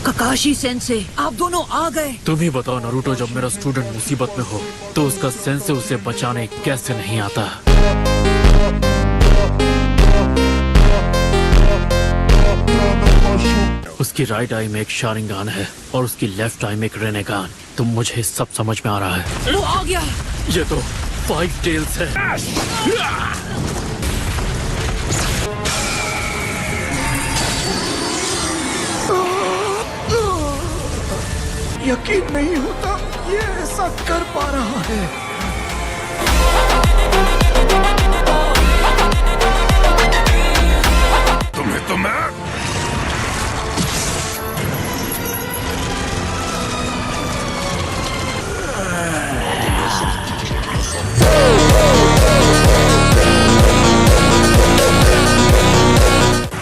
ककाशी sense, आप दोनों आ गए। तुम ही बताओ नारुतो, जब मेरा स्टूडेंट मुसीबत में हो तो उसका सेंसे उसे बचाने कैसे नहीं आता? उसकी राइट आई में एक शारिंगान है और उसकी लेफ्ट आई में एक रेनेगान। तुम मुझे सब समझ में आ रहा है। वो आ गया। ये तो 5 टेल्स है। यकीन नहीं होता ये ऐसा कर पा रहा है। तुम्हें तो मैं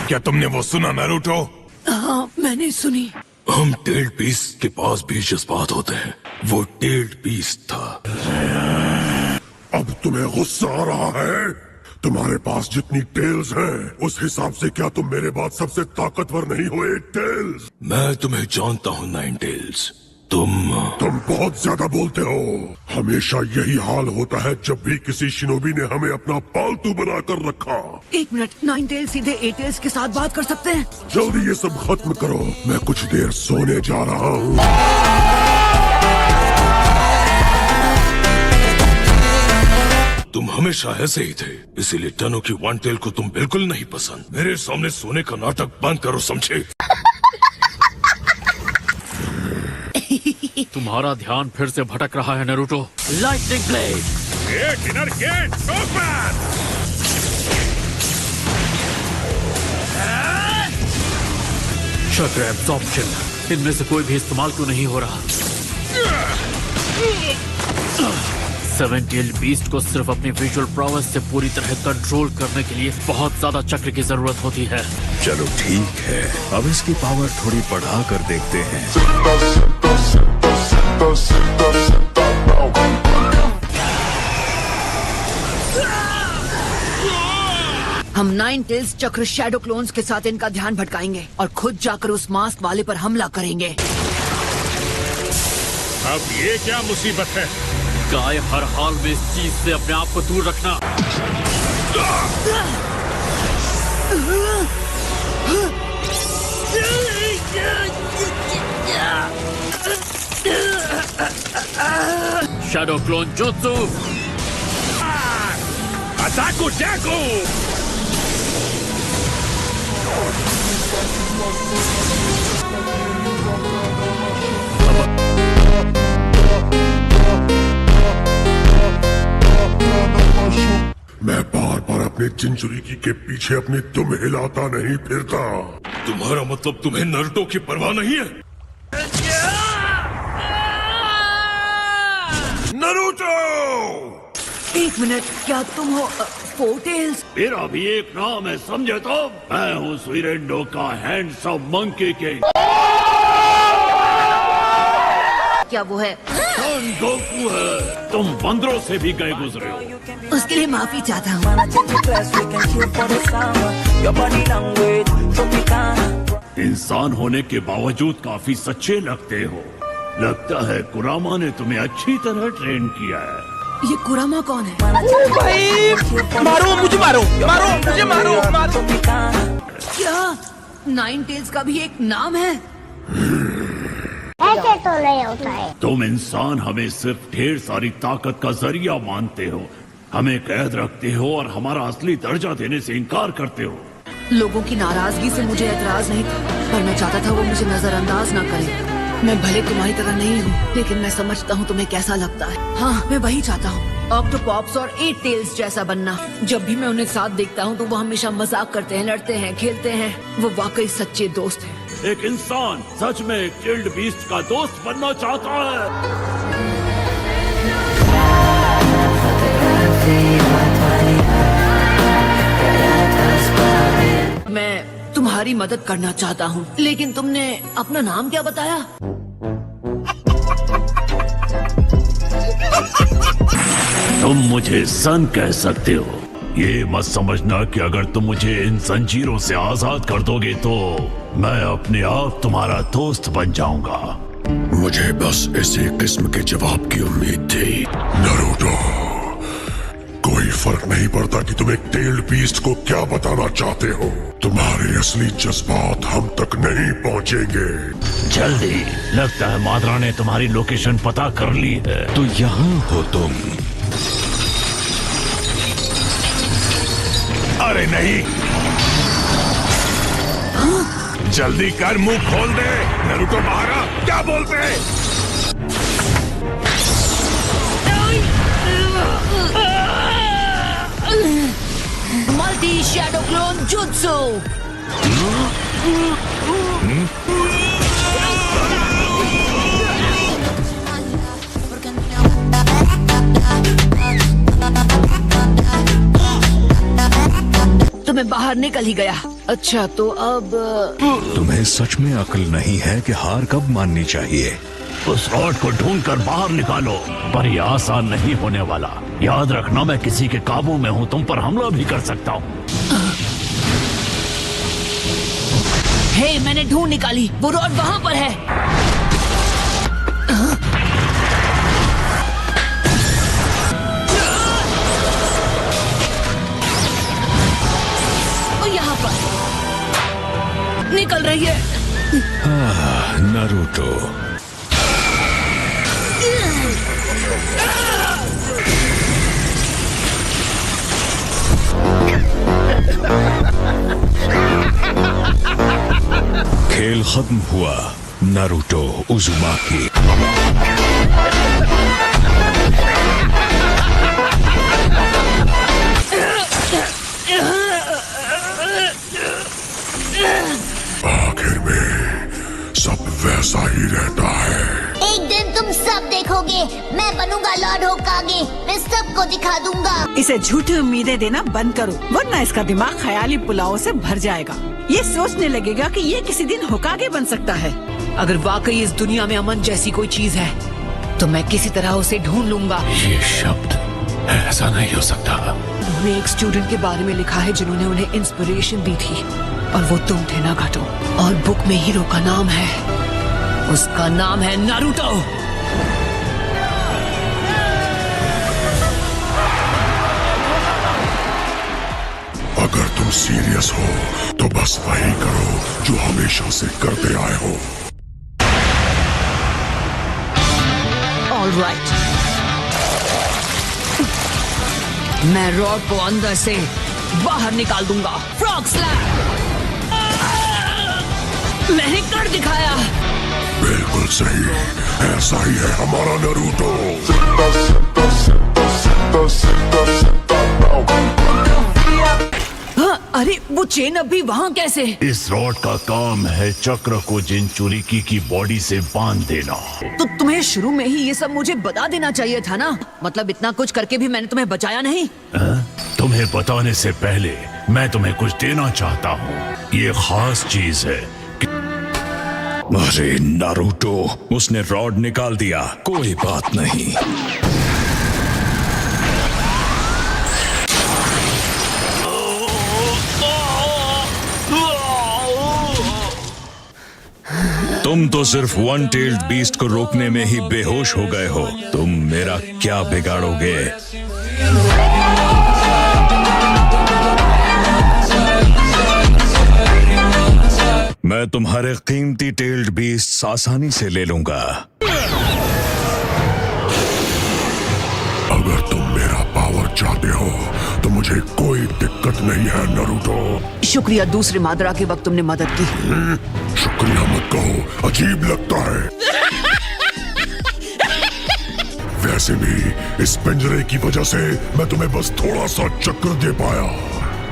क्या तुमने वो सुना नारुतो? हाँ, मैंने सुनी। हम टेल्ड बीस्ट के पास भी जज्बात होते हैं। वो टेल्ड बीस्ट था। अब तुम्हें गुस्सा आ रहा है? तुम्हारे पास जितनी टेल्स हैं, उस हिसाब से क्या तुम मेरे बाद सबसे ताकतवर नहीं हो 8 टेल्स? मैं तुम्हें जानता हूँ 9 टेल्स। तुम बहुत ज्यादा बोलते हो। हमेशा यही हाल होता है जब भी किसी शिनोबी ने हमें अपना पालतू बनाकर रखा। 1 मिनट, 9 टेल्स सीधे 8 टेल्स के साथ बात कर सकते हैं? जल्दी ये सब खत्म करो, मैं कुछ देर सोने जा रहा हूँ। तुम हमेशा ऐसे ही थे, इसीलिए टनो की 1 टेल को तुम बिल्कुल नहीं पसंद। मेरे सामने सोने का नाटक बंद करो, समझे? तुम्हारा ध्यान फिर से भटक रहा है नारुतो। Lightning blade. डिनर गेट ओपन। चक्र एब्जॉर्प्शन, इनमें से कोई भी इस्तेमाल क्यों नहीं हो रहा? 7 टेल्ड बीस्ट को सिर्फ अपनी विजुअल प्रोवेस से पूरी तरह कंट्रोल करने के लिए बहुत ज्यादा चक्र की जरूरत होती है। चलो ठीक है, अब इसकी पावर थोड़ी बढ़ा कर देखते हैं। हम 9 टेल्स चक्र शैडो क्लोन्स के साथ इनका ध्यान भटकाएंगे और खुद जाकर उस मास्क वाले पर हमला करेंगे। अब ये क्या मुसीबत है? गाय हर हाल में इस चीज से अपने आप को दूर रखना। शैडो क्लोन जुत्सु। अटाको जैको। मैं बार बार अपने चिंचुरिकी के पीछे अपनी दुम हिलाता नहीं फिरता। तुम्हारा मतलब तुम्हें नारुतो की परवाह नहीं है? नारुतो! 1 मिनट, क्या तुम हो 4 टेल्स? मेरा भी एक नाम है, समझे तो? मैं हूँ सुइरेंडो का हैंडसम मंकी किंग। क्या वो है? सन गोकू है। तुम बंदरों से भी गए गुजरे हो। उसके लिए माफी चाहता हूँ। इंसान होने के बावजूद काफी सच्चे लगते हो। लगता है कुरामा ने तुम्हें अच्छी तरह ट्रेन किया है। ये कुरामा कौन है? मारो मुझे, मारो मारो मुझे, मारो मारो। क्या 9 टेल्स का भी एक नाम है? ऐसे तो नहीं होता है। तुम इंसान हमें सिर्फ ढेर सारी ताकत का जरिया मानते हो, हमें कैद रखते हो और हमारा असली दर्जा देने से इनकार करते हो। लोगों की नाराजगी से मुझे एतराज नहीं था, पर मैं चाहता था वो मुझे नजरअंदाज ना करें। मैं भले तुम्हारी तरह नहीं हूँ, लेकिन मैं समझता हूँ तुम्हें कैसा लगता है। हाँ, मैं वही चाहता हूँ, ऑक्टोपॉप्स और 8 टेल्स जैसा बनना। जब भी मैं उन्हें साथ देखता हूँ तो वो हमेशा मजाक करते हैं, लड़ते हैं, खेलते हैं। वो वाकई सच्चे दोस्त हैं। एक इंसान सच में एक टेल्ड बीस्ट का दोस्त बनना चाहता है। मैं तुम्हारी मदद करना चाहता हूँ, लेकिन तुमने अपना नाम क्या बताया? तुम मुझे सन कह सकते हो ये मत समझना कि अगर तुम मुझे इन जंजीरों से आजाद कर दोगे तो मैं अपने आप तुम्हारा दोस्त बन जाऊंगा। मुझे बस इसी किस्म के जवाब की उम्मीद थी। नारुतो, कोई फर्क नहीं पड़ता कि तुम एक टेल्ड बीस्ट को क्या बताना चाहते हो। तुम्हारे असली जज्बात हम तक नहीं पहुंचेंगे। जल्दी, लगता है माद्रा ने तुम्हारी लोकेशन पता कर ली है। तो यहाँ हो तुम। अरे नहीं, जल्दी कर, मुंह खोल दे। नारुतो बाहर आ, क्या बोलते हैं? Multi shadow clone jutsu. तो मैं बाहर निकल ही गया। अच्छा तो अब तुम्हें सच में अक्ल नहीं है कि हार कब माननी चाहिए। उस रॉड को ढूंढकर बाहर निकालो, पर यह आसान नहीं होने वाला। याद रखना, मैं किसी के काबू में हूँ, तुम पर हमला भी कर सकता हूँ। हे, मैंने ढूंढ निकाली, वो रॉड वहाँ पर है। और यहाँ पर निकल रही है। नारुतो, खेल खत्म हुआ। नारुतो उजुमाकी। आखिर में सब वैसा ही रहता है। एक दिन तुम सब देखोगे, मैं बनूंगा लॉर्ड होकागे। मैं सबको दिखा दूंगा। इसे झूठी उम्मीदें देना बंद करो, वरना इसका दिमाग ख्याली पुलाव से भर जाएगा। ये सोचने लगेगा कि ये किसी दिन होकागे बन सकता है। अगर वाकई इस दुनिया में अमन जैसी कोई चीज है तो मैं किसी तरह उसे ढूंढ लूंगा। ये शब्द ऐसा नहीं हो सकता। उन्होंने एक स्टूडेंट के बारे में लिखा है जिन्होंने उन्हें इंस्पिरेशन दी थी, और वो तुम थे ना घाटो। और बुक में हीरो का नाम है, उसका नाम है नारुतो। अगर तुम सीरियस हो तो बस वही करो जो हमेशा से करते आए हो। ऑलराइट, मैं रॉड को अंदर से बाहर निकाल दूंगा। Frog slap. मैंने कर दिखाया। बिल्कुल सही, ऐसा ही है हमारा नारुतो। हाँ, अरे वो चेन अभी वहाँ कैसे? इस रॉड का काम है चक्र को जिनचुरिकी की बॉडी से बांध देना। तो तुम्हें शुरू में ही ये सब मुझे बता देना चाहिए था ना। मतलब इतना कुछ करके भी मैंने तुम्हें बचाया नहीं। तुम्हें बताने से पहले मैं तुम्हें कुछ देना चाहता हूँ। ये खास चीज है। अरे नारुतो, उसने रॉड निकाल दिया, कोई बात नहीं। तुम तो सिर्फ वन टेल्ड बीस्ट को रोकने में ही बेहोश हो गए हो। तुम मेरा क्या बिगाड़ोगे? मैं तुम्हारे कीमती टेल्ड बीस्ट आसानी से ले लूंगा। अगर तुम मेरा पावर चाहते हो तो मुझे कोई दिक्कत नहीं है नारुतो। शुक्रिया, दूसरे माद्रा के वक्त तुमने मदद की। शुक्रिया मत कहो, अजीब लगता है। वैसे भी इस पिंजरे की वजह से मैं तुम्हें बस थोड़ा सा चक्कर दे पाया,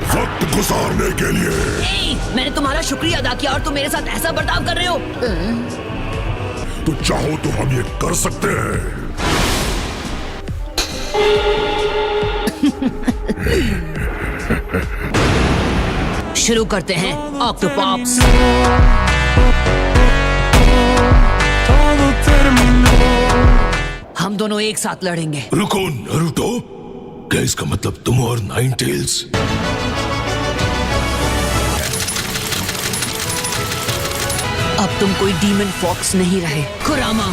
वक्त गुजारने के लिए। मैंने तुम्हारा शुक्रिया अदा किया और तुम मेरे साथ ऐसा बर्ताव कर रहे हो। तो चाहो तो हम ये कर सकते हैं। शुरू करते हैं ऑक्टोपॉप्स। हम दोनों एक साथ लड़ेंगे। रुको नारुतो, क्या इसका मतलब तुम और नाइन टेल्स? अब तुम कोई डीमन फॉक्स नहीं रहे कुरामा।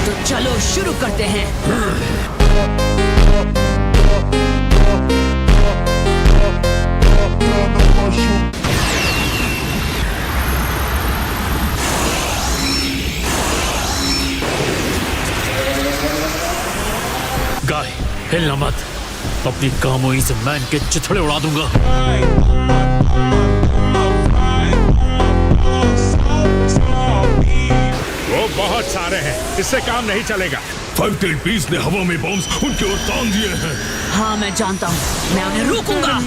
तो चलो शुरू करते हैं। गाय हिलना मत, अपनी कामोई से मैं इनके चिथड़े उड़ा दूंगा। वो बहुत सारे हैं, इससे काम नहीं चलेगा। फाइव टेल बीस्ट ने हवा में बॉम्ब्स उनके ओर तान दिए हैं। हाँ मैं जानता हूँ, मैं उन्हें रोकूंगा।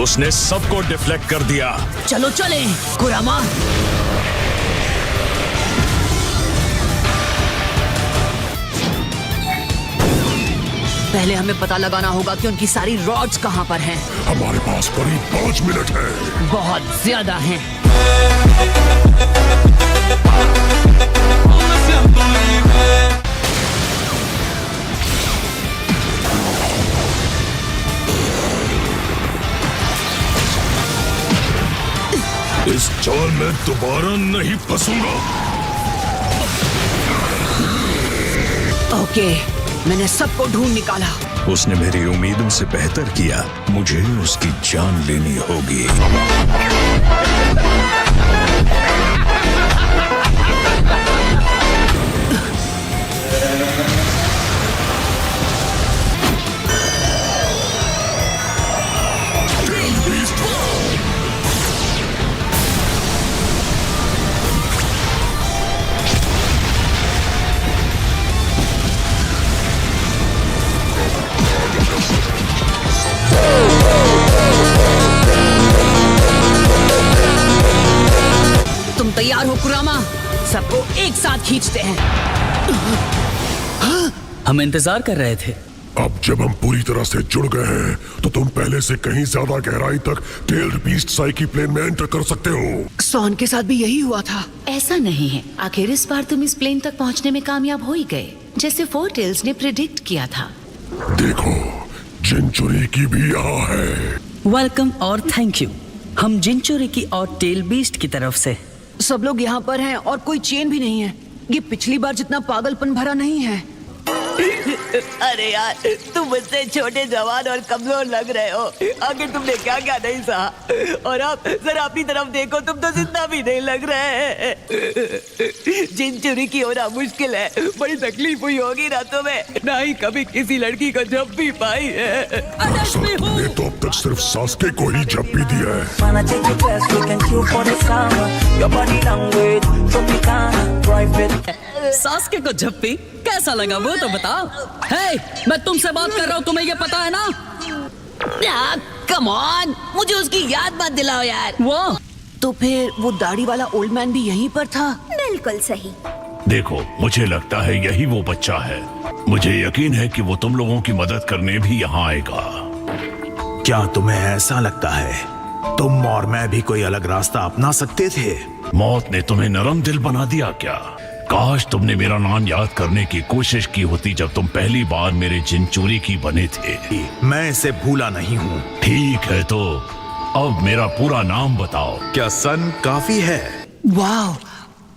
उसने सबको डिफ्लेक्ट कर दिया। चलो चलें कुरामा। पहले हमें पता लगाना होगा कि उनकी सारी रॉड्स कहाँ पर हैं। हमारे पास करीब 5 मिनट है। बहुत ज्यादा हैं। इस जाल में दोबारा नहीं फंसूंगा। ओके, मैंने सबको ढूंढ निकाला। उसने मेरी उम्मीदों से बेहतर किया। मुझे उसकी जान लेनी होगी। तुम तैयार हो कुरामा? सबको एक साथ खींचते हैं। हम इंतजार कर रहे थे। अब जब हम पूरी तरह से जुड़ गए हैं, तो तुम पहले से कहीं ज्यादा गहराई तक टेल्ड बीस्ट साइकी प्लेन में एंटर कर सकते हो। सॉन के साथ भी यही हुआ था। ऐसा नहीं है, आखिर इस बार तुम इस प्लेन तक पहुंचने में कामयाब हो ही गए, जैसे फोर टेल्स ने प्रिडिक्ट किया था। देखो, जिनचुरी की भी यहाँ है। वेलकम और थैंक यू। हम जिनचुरी की और टेल बीस्ट की तरफ से। सब लोग यहाँ पर हैं और कोई चेन भी नहीं है। ये पिछली बार जितना पागलपन भरा नहीं है। अरे यार, तुम मुझसे छोटे, जवान और कमजोर लग रहे हो। आखिर तुमने क्या क्या नहीं सहा, और अब जरा अपनी तरफ देखो, तुम तो जिंदा भी नहीं लग रहे। जिनचुरी की होना मुश्किल है। बड़ी तकलीफ हुई होगी ना तुम्हें, ना ही कभी किसी लड़की को झप्पी पाई है। तुमने तो अब तक सिर्फ सास्के को ही झप्पी दिया है। सास्के को झप्पी कैसा लगा वो तो बताओ। हे, मैं तुमसे बात कर रहा हूँ, तुम्हें ये पता है ना? कम ऑन, मुझे उसकी याद मत दिलाओ यार। वो तो फिर वो दाढ़ी वाला ओल्ड मैन भी यहीं पर था? बिल्कुल सही। देखो, मुझे लगता है यही वो बच्चा है। मुझे यकीन है कि वो तुम लोगों की मदद करने भी यहाँ आएगा। क्या तुम्हें ऐसा लगता है तुम और मैं भी कोई अलग रास्ता अपना सकते थे? मौत ने तुम्हें नरम दिल बना दिया क्या? काश तुमने मेरा नाम याद करने की कोशिश की होती जब तुम पहली बार मेरे जिनचुरी की बने थे। मैं इसे भूला नहीं हूँ। ठीक है, तो अब मेरा पूरा नाम बताओ। क्या सन काफी है? वाह,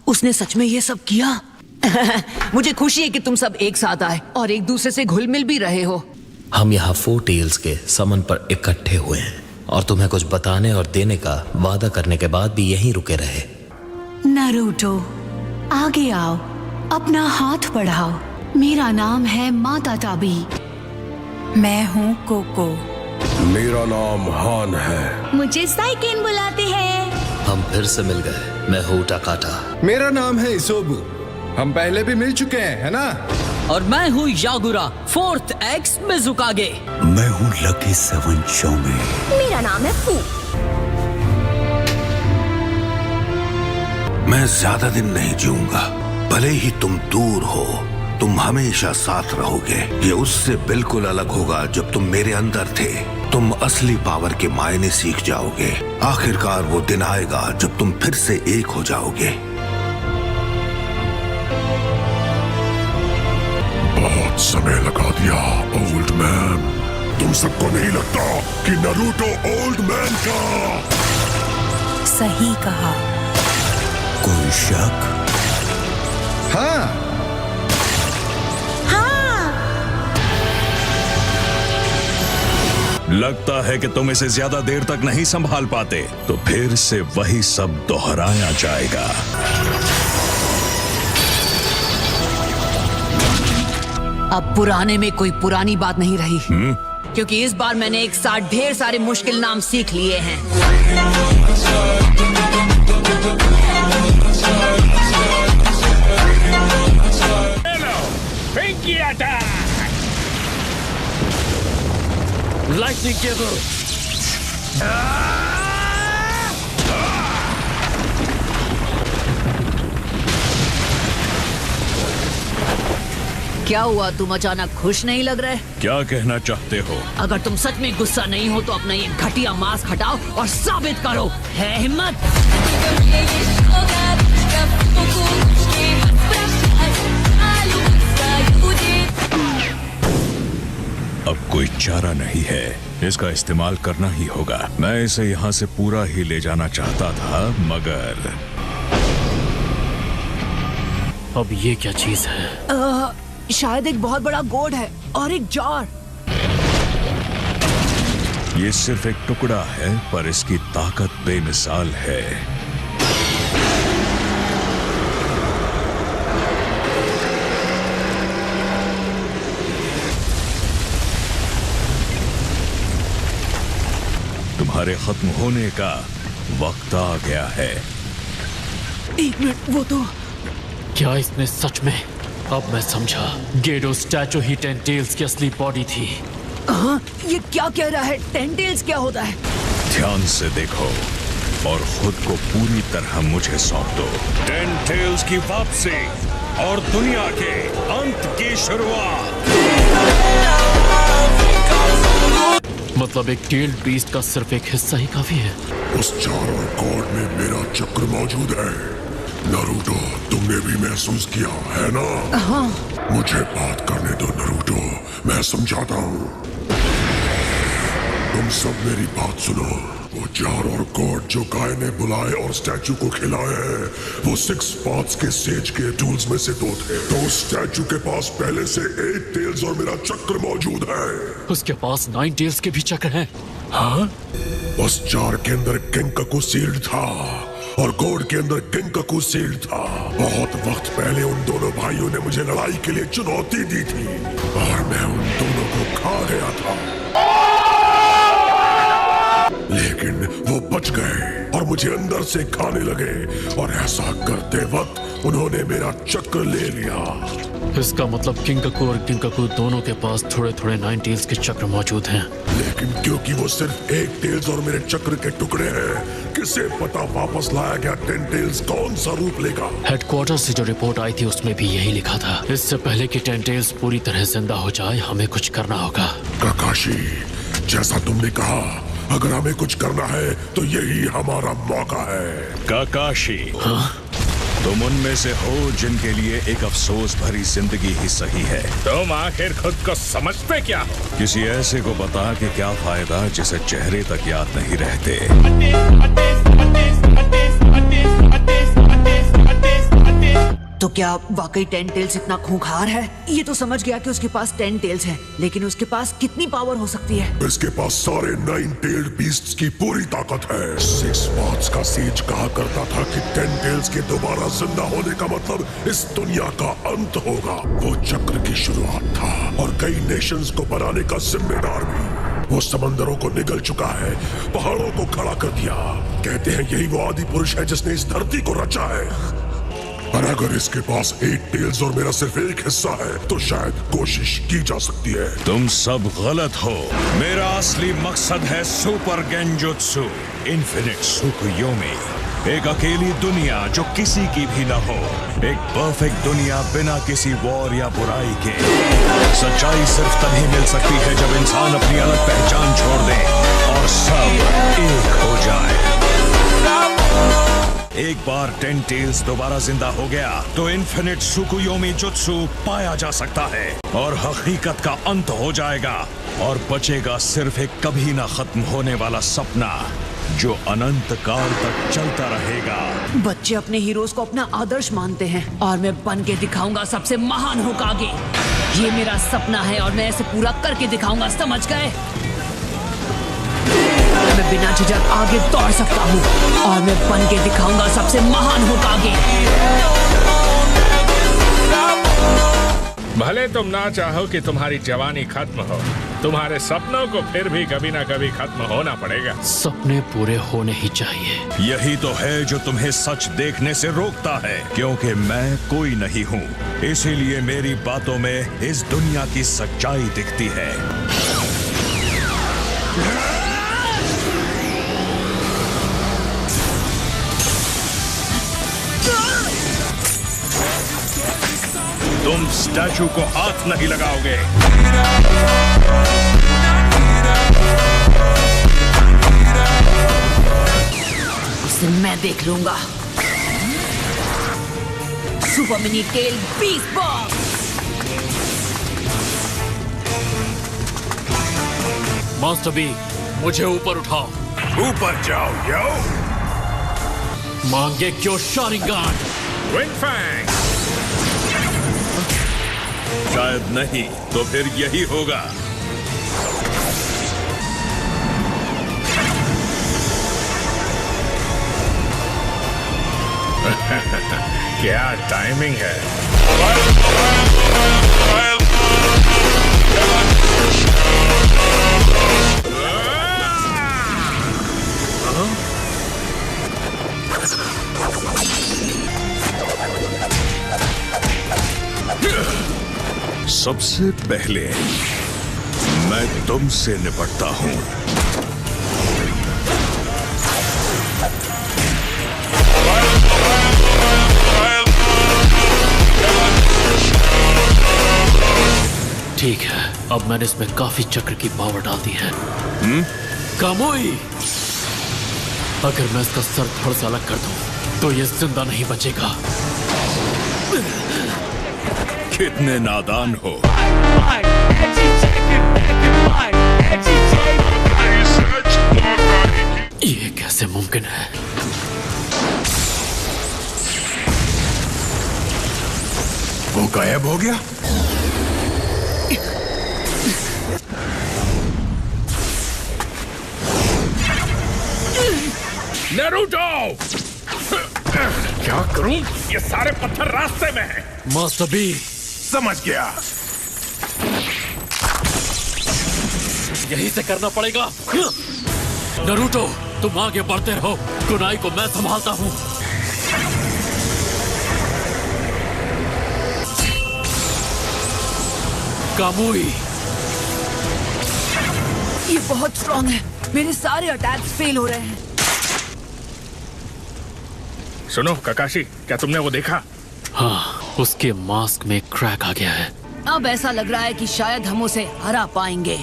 उसने सच में ये सब किया। मुझे खुशी है कि तुम सब एक साथ आए और एक दूसरे से घुल मिल भी रहे हो। हम यहाँ फोर टेल्स के समन पर इकट्ठे हुए हैं और तुम्हें कुछ बताने और देने का वादा करने के बाद भी यहीं रुके रहे। नारुतो, आगे आओ, अपना हाथ बढ़ाओ। मेरा नाम है माता ताबी। मैं हूँ कोको। मेरा नाम हान है। मुझे साइकेन बुलाते हैं। हम फिर से मिल गए। मैं हूँ टाकाटा। मेरा नाम है इसोबु। हम पहले भी मिल चुके हैं, है ना? और मैं हूँ यागुरा, 4th एक्स मिजुकागे। मैं हूँ लकी 7 शोमे। मेरा नाम है फू। मैं ज्यादा दिन नहीं जीऊंगा। भले ही तुम दूर हो, तुम हमेशा साथ रहोगे। ये उससे बिल्कुल अलग होगा जब तुम मेरे अंदर थे। तुम असली पावर के मायने सीख जाओगे। आखिरकार वो दिन आएगा जब तुम फिर से एक हो जाओगे। बहुत समय लगा दिया ओल्ड मैन। तुम सबको नहीं लगता कि नारुतो ओल्ड मैन का? सही कहा। कोई शक? हाँ। लगता है कि तुम इसे ज्यादा देर तक नहीं संभाल पाते, तो फिर से वही सब दोहराया जाएगा। अब पुराने में कोई पुरानी बात नहीं रही, क्योंकि इस बार मैंने एक साथ ढेर सारे मुश्किल नाम सीख लिए हैं। Lightning Cable! क्या हुआ, तुम अचानक खुश नहीं लग रहे? क्या कहना चाहते हो? अगर तुम सच में गुस्सा नहीं हो तो अपना ये घटिया मास्क हटाओ और साबित करो, है हिम्मत? अब कोई चारा नहीं है, इसका इस्तेमाल करना ही होगा। मैं इसे यहाँ से पूरा ही ले जाना चाहता था, मगर अब ये क्या चीज है? शायद एक बहुत बड़ा गोड है और एक जार। ये सिर्फ एक टुकड़ा है, पर इसकी ताकत बेमिसाल है। तुम्हारे खत्म होने का वक्त आ गया है। एक मिनट, वो तो क्या इसमें सच में? अब मैं समझा, गेडो स्टैचू ही टेंटेल्स की असली बॉडी थी। हाँ, ये क्या कह रहा है? टेंटेल्स क्या होता है? ध्यान से देखो और खुद को पूरी तरह मुझे सौंप दो। टेंटेल्स की वापसी और दुनिया के अंत की शुरुआत। मतलब एक टेल्ड बीस्ट का सिर्फ एक हिस्सा ही काफी है? उस चारों कॉर्ड में मेरा चक्र मौजूद है। नारुतो, तुमने भी महसूस किया है ना? हाँ। मुझे बात करने दो नारुतो, मैं समझाता हूँ। तुम सब मेरी बात सुनो। वो जार और कॉर्ड जो गाय ने बुलाए और स्टैचू को खिलाए हैं, वो 6 पाथ्स के सेज के टूल्स में से 2 थे। तो उस स्टैचू के पास पहले से 8 टेल्स और मेरा चक्र मौजूद है। उसके पास 9 टेल्स के भी चक्र हैं। हाँ? उस जार के अंदर किंकाकू सील्ड था और गोड के अंदर किंकाकू सील्ड था। बहुत वक्त पहले उन दोनों भाइयों ने मुझे लड़ाई के लिए चुनौती दी थी और मैं उन दोनों को खा गया था, लेकिन वो बच गए और मुझे अंदर से खाने लगे, और ऐसा करते वक्त उन्होंने मेरा चक्र ले लिया। इसका मतलब किंकाकू और किंकाकू दोनों के पास थोड़े थोड़े 9 टेल्स के चक्र मौजूद हैं। लेकिन क्योंकि वो सिर्फ 1 टेल्स और मेरे चक्र के टुकड़े हैं, किसे पता वापस लाया गया 10 टेल्स कौन सा रूप लेगा। हेडक्वार्टर से जो रिपोर्ट आई थी उसमें भी यही लिखा था। इससे पहले कि 10 टेल्स पूरी तरह जिंदा हो जाए, हमें कुछ करना होगा। काकाशी, जैसा तुमने कहा, अगर हमें कुछ करना है तो यही हमारा मौका है। काकाशी, तुम उनमें से हो जिनके लिए एक अफसोस भरी जिंदगी ही सही है। तुम आखिर खुद को समझते क्या हो? किसी ऐसे को बता कि क्या फायदा जिसे चेहरे तक याद नहीं रहते। तो क्या वाकई 10 टेल्स इतना खूंखार है? ये तो समझ गया कि उसके पास 10 टेल्स हैं, लेकिन उसके पास कितनी पावर हो सकती है? इसके पास सारे 9 टेल्ड बीस्ट्स की पूरी ताकत है। 6 पाथ्स का सेज कहा करता था कि 10 टेल्स के दोबारा जिंदा होने का मतलब इस दुनिया का अंत होगा। वो चक्र की शुरुआत था और कई नेशंस को बनाने का जिम्मेदार भी। वो समंदरों को निगल चुका है, पहाड़ों को खड़ा कर दिया। कहते हैं यही वो आदि पुरुष है जिसने इस धरती को रचा है। और अगर इसके पास 8 टेल्स और मेरा सिर्फ एक हिस्सा है, तो शायद कोशिश की जा सकती है। तुम सब गलत हो। मेरा असली मकसद है सुपर गेंजुत्सु, इन्फिनिट सुकुयोमी। एक अकेली दुनिया जो किसी की भी ना हो, एक परफेक्ट दुनिया बिना किसी वॉर या बुराई के। सच्चाई सिर्फ तभी मिल सकती है जब इंसान अपनी अलग पहचान छोड़ दे और सब एक हो जाए। एक बार 10 टेल्स दोबारा जिंदा हो गया तो इन्फिनिट सुकुयोमी जुत्सु पाया जा सकता है और हकीकत का अंत हो जाएगा और बचेगा सिर्फ एक कभी ना खत्म होने वाला सपना जो अनंत काल तक चलता रहेगा। बच्चे अपने हीरोज को अपना आदर्श मानते हैं और मैं बन के दिखाऊंगा सबसे महान होकागे। ये मेरा सपना है और मैं इसे पूरा करके दिखाऊंगा, समझ गए? मैं बिना झिझक आगे दौड़ सकता हूँ और मैं बन के दिखाऊंगा सबसे महान होकागे। भले तुम ना चाहो कि तुम्हारी जवानी खत्म हो, तुम्हारे सपनों को फिर भी कभी ना कभी खत्म होना पड़ेगा। सपने पूरे होने ही चाहिए। यही तो है जो तुम्हें सच देखने से रोकता है, क्योंकि मैं कोई नहीं हूँ, इसीलिए मेरी बातों में इस दुनिया की सच्चाई दिखती है। तुम स्टैचू को हाथ नहीं लगाओगे। उसे मैं देख लूंगा। Super mini tail beast box. Master Bee, मुझे ऊपर उठाओ। ऊपर जाओ यो। मांगे क्यों शारिंगान? Wing Fang. शायद नहीं तो फिर यही होगा। क्या टाइमिंग है। सबसे पहले मैं तुमसे निपटता हूं। ठीक है, अब मैंने इसमें काफी चक्र की पावर डाल दी है। कामुई, अगर मैं इसका सर थोड़ा सा अलग कर दूं तो ये जिंदा नहीं बचेगा। कितने नादान हो। ये कैसे मुमकिन है? वो गायब हो गया। नारुतो! क्या करूं? ये सारे पत्थर रास्ते में हैं। मास्टर बी, समझ गया। यही से करना पड़ेगा। नारुतो, तुम आगे बढ़ते रहो, कुनाई को मैं संभालता हूँ। कामुई, ये बहुत स्ट्रांग है, मेरे सारे अटैक्स फेल हो रहे हैं। सुनो ककाशी, क्या तुमने वो देखा? हाँ, उसके मास्क में क्रैक आ गया है। अब ऐसा लग रहा है कि शायद हम उसे हरा पाएंगे।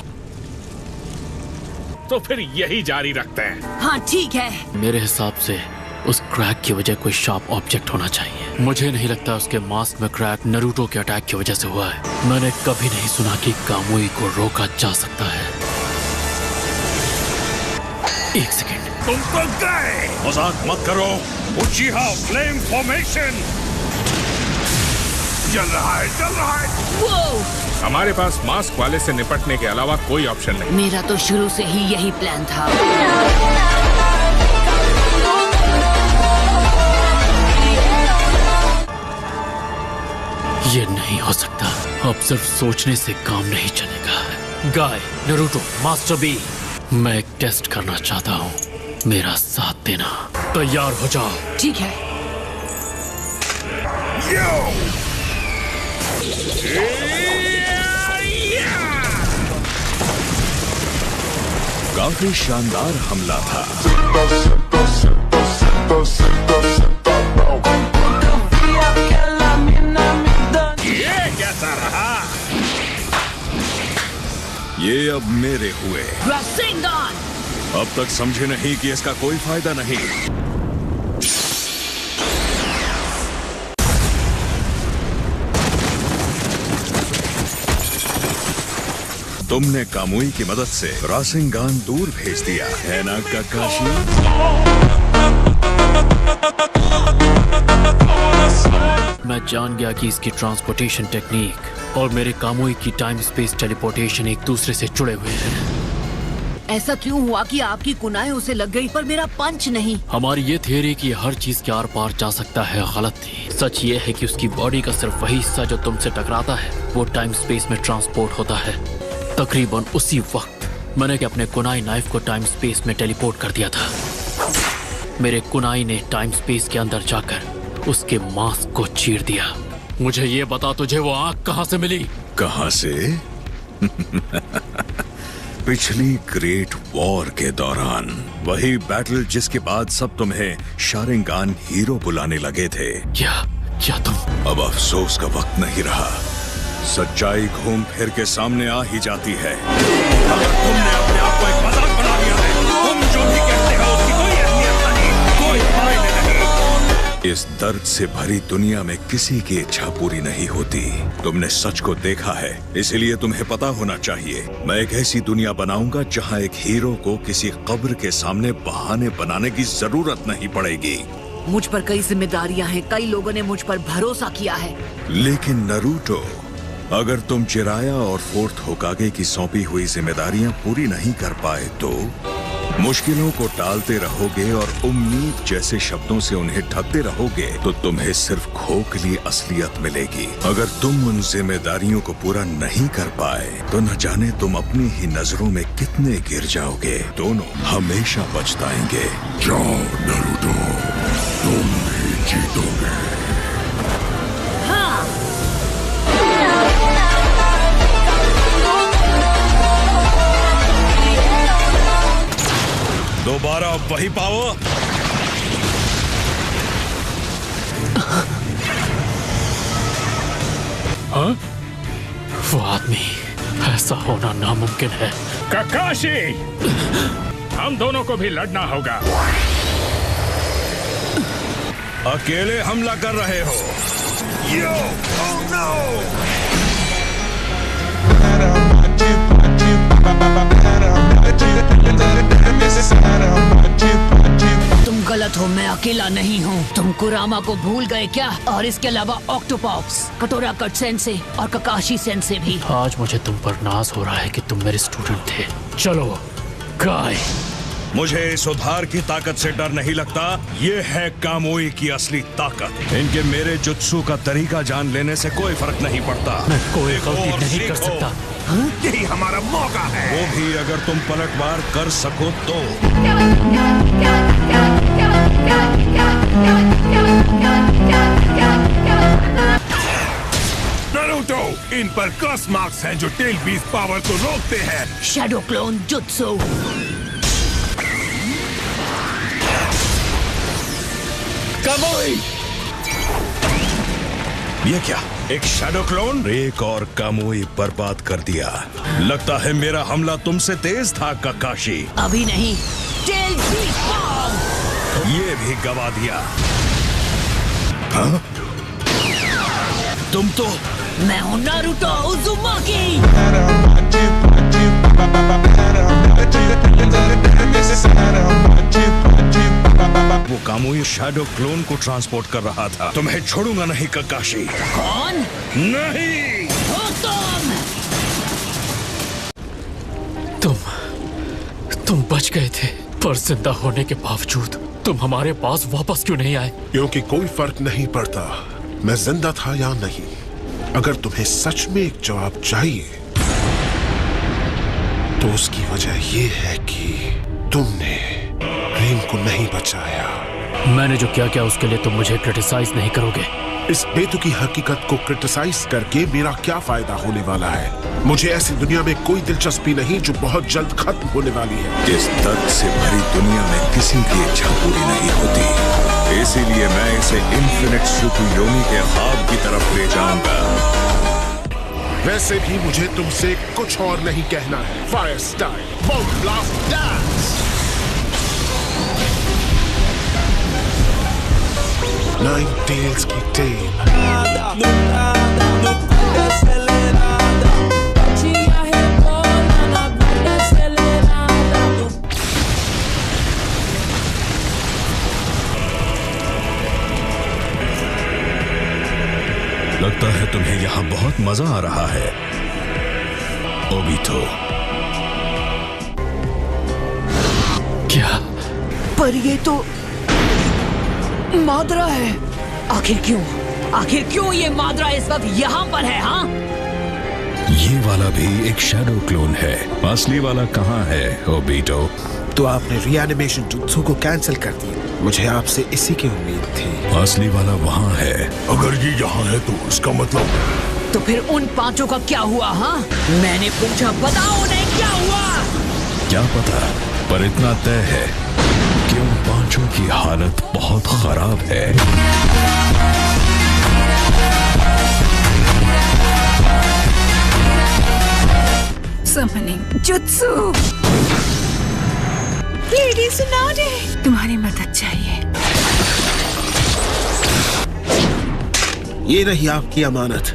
तो फिर यही जारी रखते हैं। हाँ ठीक है। मेरे हिसाब से उस क्रैक की वजह कोई शार्प ऑब्जेक्ट होना चाहिए। मुझे नहीं लगता उसके मास्क में क्रैक नारुतो के अटैक की वजह से हुआ है। मैंने कभी नहीं सुना कि कामुई को रोका जा सकता है। एक सेकेंड। तुम तो गए। मजाक मत करो। उचिहा फ्लेम फॉर्मेशन चल रहा है, चल रहा है। वो हमारे पास मास्क वाले से निपटने के अलावा कोई ऑप्शन नहीं। मेरा तो शुरू से ही यही प्लान था। ये नहीं हो सकता। अब सिर्फ सोचने से काम नहीं चलेगा। गाय, नारुतो, मास्टर बी, मैं एक टेस्ट करना चाहता हूँ। मेरा साथ देना। तैयार हो जाओ। ठीक है। काफी शानदार हमला था। ये कैसा रहा? ये अब मेरे हुए। रासिंगान! अब तक समझे नहीं कि इसका कोई फायदा नहीं। तुमने कामुई की मदद से रासिंगान दूर भेज दिया है ना काकाशी? मैं जान गया कि इसकी ट्रांसपोर्टेशन टेक्निक और मेरे कामुई की टाइम स्पेस टेलीपोर्टेशन एक दूसरे से जुड़े हुए हैं। ऐसा क्यों हुआ कि आपकी कुनाई उसे लग गई पर मेरा पंच नहीं? हमारी ये थियरी कि हर चीज के आर पार जा सकता है गलत थी। सच ये है कि उसकी बॉडी का सिर्फ वही हिस्सा जो तुमसे टकराता है वो टाइम स्पेस में ट्रांसपोर्ट होता है। तकरीबन उसी वक्त मैंने अपने कुनाई नाइफ को टाइम स्पेस में टेलीपोर्ट कर दिया था। मेरे कुनाई ने टाइम स्पेस के अंदर जाकर उसके मास्क को चीर दिया। मुझे ये बता, तुझे वो आंख कहाँ से मिली? कहाँ से? पिछली ग्रेट वॉर के दौरान, वही बैटल जिसके बाद सब तुम्हें शारिंगान हीरो बुलाने लगे थे। क्या तुम? अब अफसोस का वक्त नहीं रहा। सच्चाई घूम फिर के सामने आ ही जाती है। अगर तुमने अपने आप को एक मजाक बना लिया है, तुम जो भी कहते हो उसकी कोई अहमियत नहीं, कोई मायने नहीं। इस दर्द से भरी दुनिया में किसी की इच्छा पूरी नहीं होती। तुमने सच को देखा है, इसलिए तुम्हें पता होना चाहिए। मैं एक ऐसी दुनिया बनाऊंगा जहां एक हीरो को किसी कब्र के सामने बहाने बनाने की जरूरत नहीं पड़ेगी। मुझ पर कई जिम्मेदारियां हैं, कई लोगों ने मुझ पर भरोसा किया है। लेकिन नरूटो, अगर तुम चिराया और फोर्थ होकागे की सौंपी हुई जिम्मेदारियां पूरी नहीं कर पाए तो मुश्किलों को टालते रहोगे और उम्मीद जैसे शब्दों से उन्हें ढकते रहोगे तो तुम्हें सिर्फ खोखली असलियत मिलेगी। अगर तुम उन जिम्मेदारियों को पूरा नहीं कर पाए तो न जाने तुम अपनी ही नजरों में कितने गिर जाओगे। दोनों हमेशा पछताएंगे। जाओ नरूटो, तुम भी जीतोगे। दोबारा वही पावर? हाँ? वो आदमी, ऐसा होना नामुमकिन है। काकाशी, हम दोनों को भी लड़ना होगा। अकेले हमला कर रहे हो? यो, oh no! तुम गलत हो, मैं अकेला नहीं हूँ। तुम कुरामा को भूल गए क्या? और इसके अलावा ऑक्टोपॉप्स, कटोरा कट सेंसे और ककाशी सेंसे भी। आज मुझे तुम पर नाज हो रहा है कि तुम मेरे स्टूडेंट थे। चलो गाय। मुझे इस उद्धार की ताकत से डर नहीं लगता। ये है कामुई की असली ताकत। इनके मेरे जुत्सु का तरीका जान लेने से कोई फर्क नहीं पड़ता। मैं कोई गलती नहीं कर सकता। यही हमारा मौका है। वो भी अगर तुम पलटवार कर सको तो। नारुतो, इन पर क्रॉस मार्क्स हैं जो टेल बीस्ट पावर को रोकते हैं। शैडो क्लोन जुत्सु। कामुई! ये क्या, एक शैडो क्लोन? एक और कामुई बर्बाद कर दिया। लगता है मेरा हमला तुमसे तेज था काकाशी। अभी नहीं। Tail beast bomb! ये भी गवा दिया। हाँ? तुम तो। मैं हूँ नारुतो उज़ुमाकी। वो कामुई शैडो क्लोन को ट्रांसपोर्ट कर रहा था। तुम्हें छोड़ूंगा नहीं काकाशी। कौन? नहीं। तुम बच गए थे, पर जिंदा होने के बावजूद तुम हमारे पास वापस क्यों नहीं आए? क्योंकि कोई फर्क नहीं पड़ता मैं जिंदा था या नहीं। अगर तुम्हें सच में एक जवाब चाहिए तो उसकी वजह यह है कि तुमने रीन को नहीं बचाया। मैंने जो क्या किया उसके लिए तुम मुझे क्रिटिसाइज नहीं करोगे? इस बेतुकी हकीकत को क्रिटिसाइज करके मेरा क्या फायदा होने वाला है? मुझे ऐसी दुनिया में कोई दिलचस्पी नहीं जो बहुत जल्द खत्म होने वाली है। इस दर्द से भरी दुनिया में किसी की इच्छा पूरी नहीं होती, इसीलिए मैं इसे इन्फिनिट सुकुयोमी के ख्वाब की तरफ ले जाऊंगा। वैसे भी मुझे तुमसे कुछ और नहीं कहना है। Fire style, bomb blast, dance. Nine tails की टेल। लगता है तुम्हें यहाँ बहुत मजा आ रहा है, ओबिटो। क्या? पर ये तो माद्रा है। आखिर क्यों ये माद्रा इस वक्त यहाँ पर है? हाँ, ये वाला भी एक शैडो क्लोन है। असली वाला कहाँ है, ओबिटो? तो आपने रिएनिमेशन जुत्सु को कैंसिल कर दिया। मुझे आपसे इसी की उम्मीद थी। असली वाला वहाँ है। अगर ये यहाँ है तो इसका मतलब तो फिर उन पांचों का क्या हुआ? हाँ, मैंने पूछा, बताओ नहीं क्या हुआ? क्या पता, पर इतना तय है कि उन पांचों की हालत बहुत खराब है। Summoning jutsu. लेडी सुनाओ, तुम्हारी मदद चाहिए। ये रही आपकी अमानत।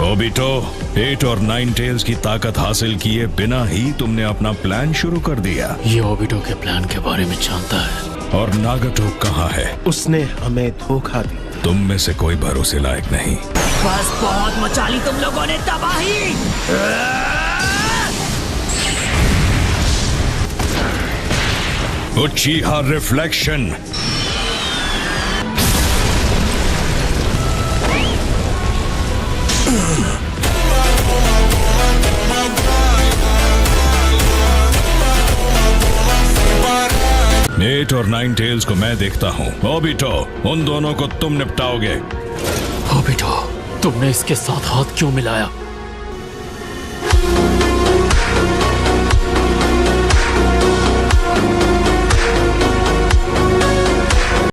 ओबिटो, 8 और 9 टेल्स की ताकत हासिल किए बिना ही तुमने अपना प्लान शुरू कर दिया। ये ओबिटो के प्लान के बारे में जानता है। और नागाटो कहाँ है? उसने हमें धोखा दिया। तुम में से कोई भरोसे लायक नहीं। बस बहुत मचा ली तुम लोगों ने तबाही। उचिहा रिफ्लेक्शन। एट और 9 टेल्स को मैं देखता हूँ। ओबिटो, उन दोनों को तुम निपटाओगे। ओबिटो, तुमने इसके साथ हाथ क्यों मिलाया?